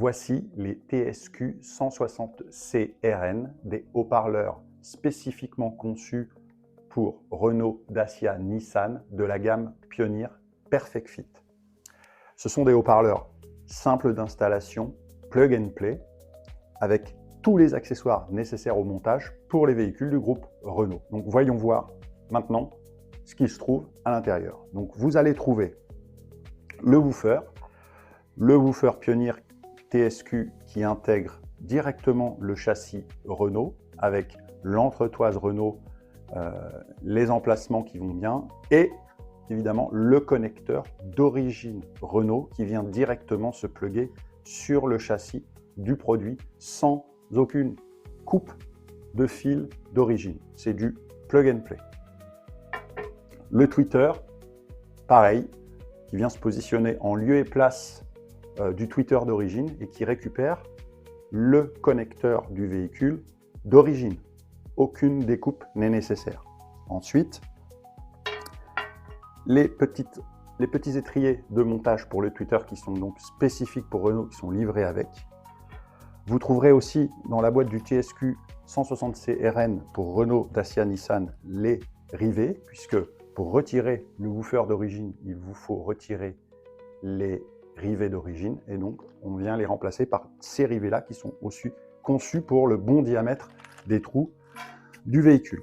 Voici les TSQ 160C RN, des haut-parleurs spécifiquement conçus pour Renault, Dacia, Nissan de la gamme Pioneer Perfect Fit. Ce sont des haut-parleurs simples d'installation, plug and play, avec tous les accessoires nécessaires au montage pour les véhicules du groupe Renault. Donc voyons voir maintenant ce qu'il se trouve à l'intérieur. Donc vous allez trouver le woofer Pioneer TSQ qui intègre directement le châssis Renault avec l'entretoise Renault, les emplacements qui vont bien et évidemment le connecteur d'origine Renault qui vient directement se plugger sur le châssis du produit sans aucune coupe de fil d'origine. C'est du plug and play. Le tweeter, pareil, qui vient se positionner en lieu et place du tweeter d'origine et qui récupère le connecteur du véhicule d'origine. Aucune découpe n'est nécessaire. Ensuite, les petits étriers de montage pour le tweeter qui sont donc spécifiques pour Renault, qui sont livrés avec. Vous trouverez aussi dans la boîte du TSQ 160C RN pour Renault, Dacia, Nissan les rivets, puisque pour retirer le woofer d'origine, il vous faut retirer les rivets d'origine et donc on vient les remplacer par ces rivets-là qui sont aussi conçus pour le bon diamètre des trous du véhicule.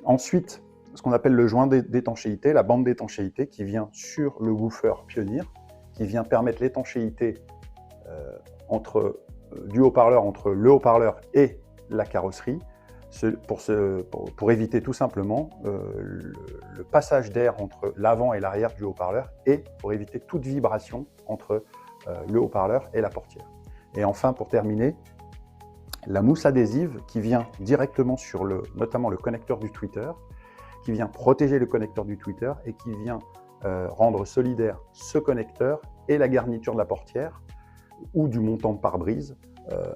Ensuite, ce qu'on appelle le joint d'étanchéité, la bande d'étanchéité qui vient sur le woofer Pioneer, qui vient permettre l'étanchéité du haut-parleur entre le haut-parleur et la carrosserie, pour éviter tout simplement le passage d'air entre l'avant et l'arrière du haut-parleur et pour éviter toute vibration entre le haut-parleur et la portière. Et enfin, pour terminer, la mousse adhésive qui vient directement sur notamment le connecteur du tweeter, qui vient protéger le connecteur du tweeter et qui vient rendre solidaire ce connecteur et la garniture de la portière ou du montant de pare-brise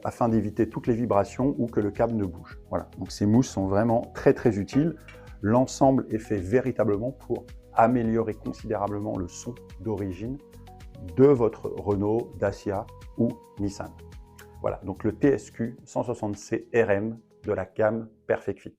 afin d'éviter toutes les vibrations ou que le câble ne bouge. Voilà, donc ces mousses sont vraiment très très utiles. L'ensemble est fait véritablement pour améliorer considérablement le son d'origine de votre Renault, Dacia ou Nissan. Voilà, donc le TSQ 160C RM de la gamme Perfect Fit.